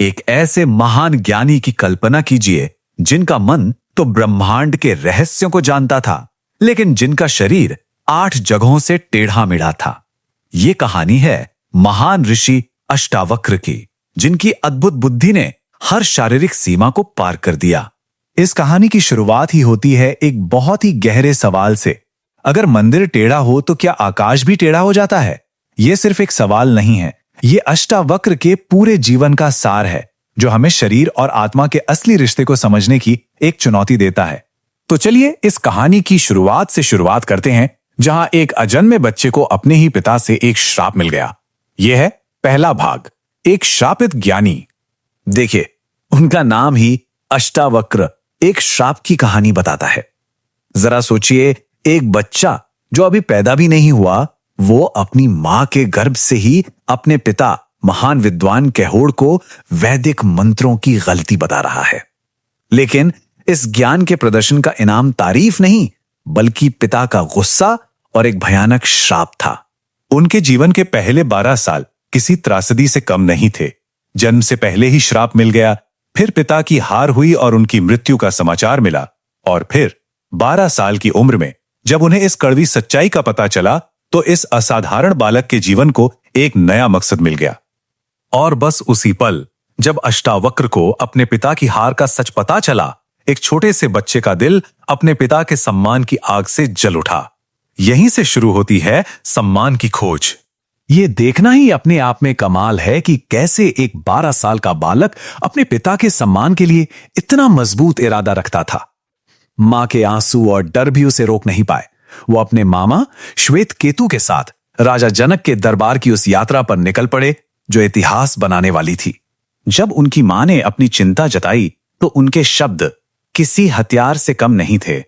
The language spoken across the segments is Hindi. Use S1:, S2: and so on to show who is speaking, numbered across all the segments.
S1: एक ऐसे महान ज्ञानी की कल्पना कीजिए जिनका मन तो ब्रह्मांड के रहस्यों को जानता था, लेकिन जिनका शरीर 8 जगहों से टेढ़ा मेढ़ा था। ये कहानी है महान ऋषि अष्टावक्र की, जिनकी अद्भुत बुद्धि ने हर शारीरिक सीमा को पार कर दिया।
S2: इस कहानी की शुरुआत ही होती है एक बहुत ही गहरे सवाल से। अगर मंदिर टेढ़ा हो तो क्या आकाश भी टेढ़ा हो जाता है? यह सिर्फ एक सवाल नहीं है, ये अष्टावक्र के पूरे जीवन का सार है, जो हमें शरीर और आत्मा के असली रिश्ते को समझने की एक चुनौती देता है। तो चलिए इस कहानी की शुरुआत से शुरुआत करते हैं, जहां एक अजन्मे बच्चे को अपने ही पिता से एक श्राप मिल गया। यह है पहला भाग, एक श्रापित ज्ञानी।
S1: देखिए, उनका नाम ही अष्टावक्र एक श्राप की कहानी बताता है। जरा सोचिए, एक बच्चा जो अभी पैदा भी नहीं हुआ, वो अपनी मां के गर्भ से ही अपने पिता महान विद्वान कैहोड़ को वैदिक मंत्रों की गलती बता रहा है। लेकिन इस ज्ञान के प्रदर्शन का इनाम तारीफ नहीं, बल्कि पिता का गुस्सा और एक भयानक श्राप था।
S2: उनके जीवन के पहले 12 साल किसी त्रासदी से कम नहीं थे। जन्म से पहले ही श्राप मिल गया, फिर पिता की हार हुई और उनकी मृत्यु का समाचार मिला, और फिर 12 साल की उम्र में जब उन्हें इस कड़वी सच्चाई का पता चला, तो इस असाधारण बालक के जीवन को एक नया मकसद मिल गया। और बस उसी पल जब अष्टावक्र को अपने पिता की हार का सच पता चला, एक छोटे से बच्चे का दिल अपने पिता के सम्मान की आग से जल उठा। यहीं से शुरू होती है सम्मान की खोज।
S1: ये देखना ही अपने आप में कमाल है कि कैसे एक 12 साल का बालक अपने पिता के सम्मान के लिए इतना मजबूत इरादा रखता था। मां के आंसू और डर भी उसे रोक नहीं पाए। वो अपने मामा श्वेत केतु के साथ राजा जनक के दरबार की उस यात्रा पर निकल पड़े, जो इतिहास बनाने वाली थी। जब उनकी मां ने अपनी चिंता जताई, तो उनके शब्द किसी हथियार से कम नहीं थे।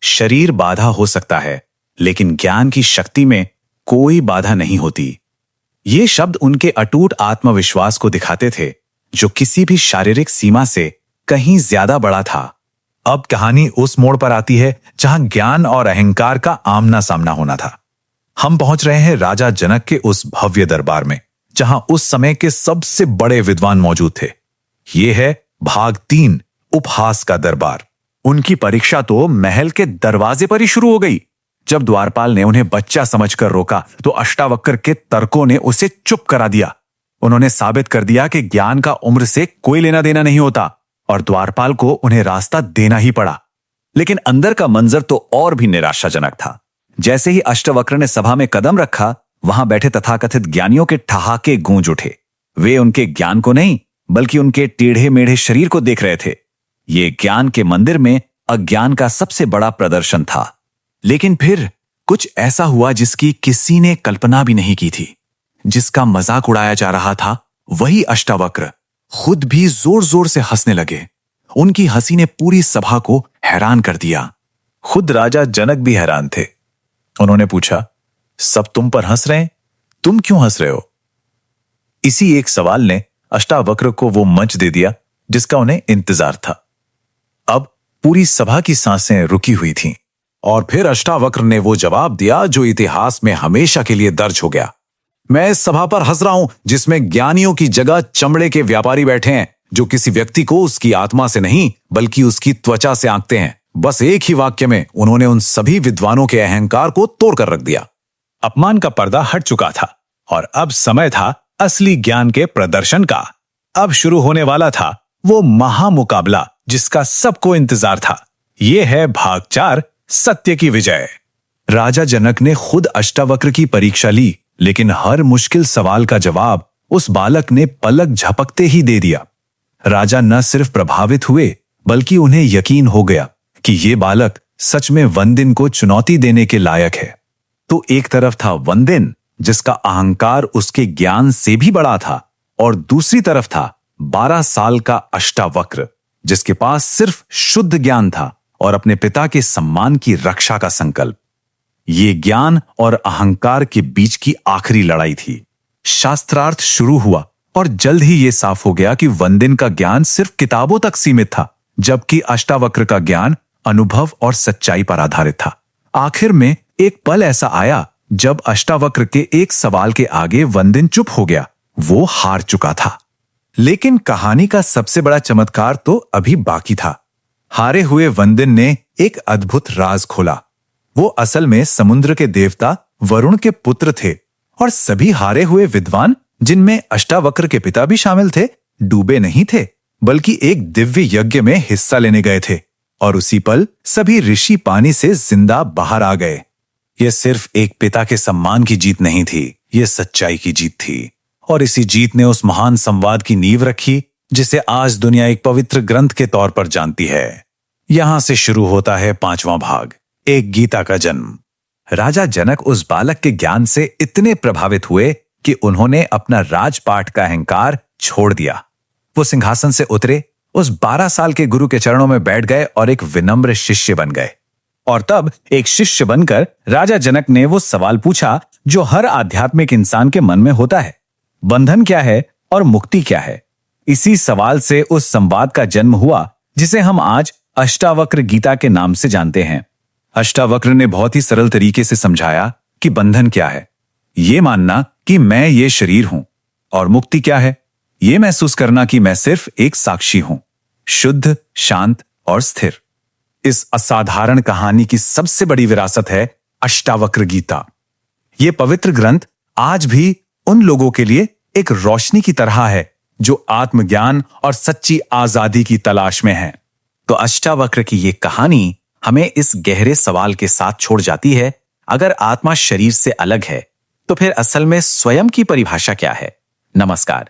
S1: शरीर बाधा हो सकता है, लेकिन ज्ञान की शक्ति में कोई बाधा नहीं होती। ये शब्द उनके अटूट आत्मविश्वास को दिखाते थे, जो किसी भी शारीरिक सीमा से कहीं ज्यादा बड़ा था।
S2: अब कहानी उस मोड़ पर आती है जहां ज्ञान और अहंकार का आमना सामना होना था। हम पहुंच रहे हैं राजा जनक के उस भव्य दरबार में, जहां उस समय के सबसे बड़े विद्वान मौजूद थे। यह है भाग 3, उपहास का दरबार। उनकी परीक्षा तो महल के दरवाजे पर ही शुरू हो गई। जब द्वारपाल ने उन्हें बच्चा समझकर रोका, तो अष्टावक्र के तर्कों ने उसे चुप करा दिया। उन्होंने साबित कर दिया कि ज्ञान का उम्र से कोई लेना देना नहीं होता, और द्वारपाल को उन्हें रास्ता देना ही पड़ा।
S1: लेकिन अंदर का मंजर तो और भी निराशाजनक था। जैसे ही अष्टावक्र ने सभा में कदम रखा, वहां बैठे तथाकथित ज्ञानियों के ठहाके गूंज उठे। वे उनके ज्ञान को नहीं, बल्कि उनके टेढ़े मेढ़े शरीर को देख रहे थे। ये ज्ञान के मंदिर में अज्ञान का सबसे बड़ा प्रदर्शन था। लेकिन फिर कुछ ऐसा हुआ जिसकी किसी ने कल्पना भी नहीं की थी। जिसका मजाक उड़ाया जा रहा था, वही अष्टावक्र खुद भी जोर जोर से हंसने लगे। उनकी हंसी ने पूरी सभा को हैरान कर दिया।
S2: खुद राजा जनक भी हैरान थे। उन्होंने पूछा, सब तुम पर हंस रहे हैं, तुम क्यों हंस रहे हो? इसी एक सवाल ने अष्टावक्र को वो मंच दे दिया जिसका उन्हें इंतजार था। अब पूरी सभा की सांसें रुकी हुई थीं, और फिर अष्टावक्र ने वो जवाब दिया जो इतिहास में हमेशा के लिए दर्ज हो गया। मैं इस सभा पर हंस रहा हूं जिसमें ज्ञानियों की जगह चमड़े के व्यापारी बैठे हैं, जो किसी व्यक्ति को उसकी आत्मा से नहीं, बल्कि उसकी त्वचा से आंकते हैं। बस एक ही वाक्य में उन्होंने उन सभी विद्वानों के अहंकार को तोड़कर रख दिया। अपमान का पर्दा हट चुका था, और अब समय था असली ज्ञान के प्रदर्शन का। अब शुरू होने वाला था वो महामुकाबला जिसका सबको इंतजार था। यह है भाग 4, सत्य की विजय। राजा जनक ने खुद अष्टावक्र की परीक्षा ली, लेकिन हर मुश्किल सवाल का जवाब उस बालक ने पलक झपकते ही दे दिया। राजा न सिर्फ प्रभावित हुए, बल्कि उन्हें यकीन हो गया कि ये बालक सच में वंदिन को चुनौती देने के लायक है। तो एक तरफ था वंदिन, जिसका अहंकार उसके ज्ञान से भी बड़ा था, और दूसरी तरफ था 12 साल का अष्टावक्र, जिसके पास सिर्फ शुद्ध ज्ञान था और अपने पिता के सम्मान की रक्षा का संकल्प। ये ज्ञान और अहंकार के बीच की आखिरी लड़ाई थी। शास्त्रार्थ शुरू हुआ, और जल्द ही यह साफ हो गया कि वंदिन का ज्ञान सिर्फ किताबों तक सीमित था, जबकि अष्टावक्र का ज्ञान अनुभव और सच्चाई पर आधारित था। आखिर में एक पल ऐसा आया जब अष्टावक्र के एक सवाल के आगे वंदिन चुप हो गया। वो हार चुका था। लेकिन कहानी का सबसे बड़ा चमत्कार तो अभी बाकी था। हारे हुए वंदिन ने एक अद्भुत राज खोला। वो असल में समुद्र के देवता वरुण के पुत्र थे और सभी हारे हुए विद्वान, जिनमें अष्टावक्र के पिता भी शामिल थे, डूबे नहीं थे बल्कि एक दिव्य यज्ञ में हिस्सा लेने गए थे और उसी पल सभी ऋषि पानी से जिंदा बाहर आ गए। यह सिर्फ एक पिता के सम्मान की जीत नहीं थी, यह सच्चाई की जीत थी। और इसी जीत ने उस महान संवाद की नींव रखी जिसे आज दुनिया एक पवित्र ग्रंथ के तौर पर जानती है। यहां से शुरू होता है 5वां भाग, एक गीता का जन्म। राजा जनक उस बालक के ज्ञान से इतने प्रभावित हुए कि उन्होंने अपना राजपाट का अहंकार छोड़ दिया। वो सिंहासन से उतरे, उस 12 साल के गुरु के चरणों में बैठ गए और एक विनम्र शिष्य बन गए। और तब एक शिष्य बनकर राजा जनक ने वो सवाल पूछा जो हर आध्यात्मिक इंसान के मन में होता है, बंधन क्या है और मुक्ति क्या है। इसी सवाल से उस संवाद का जन्म हुआ जिसे हम आज अष्टावक्र गीता के नाम से जानते हैं। अष्टावक्र ने बहुत ही सरल तरीके से समझाया कि बंधन क्या है, ये मानना कि मैं ये शरीर हूं, और मुक्ति क्या है, ये महसूस करना कि मैं सिर्फ एक साक्षी हूं, शुद्ध, शांत और स्थिर। इस असाधारण कहानी की सबसे बड़ी विरासत है अष्टावक्र गीता। यह पवित्र ग्रंथ आज भी उन लोगों के लिए एक रोशनी की तरह है जो आत्मज्ञान और सच्ची आजादी की तलाश में हैं। तो अष्टावक्र की ये कहानी हमें इस गहरे सवाल के साथ छोड़ जाती है, अगर आत्मा शरीर से अलग है तो फिर असल में स्वयं की परिभाषा क्या है। नमस्कार।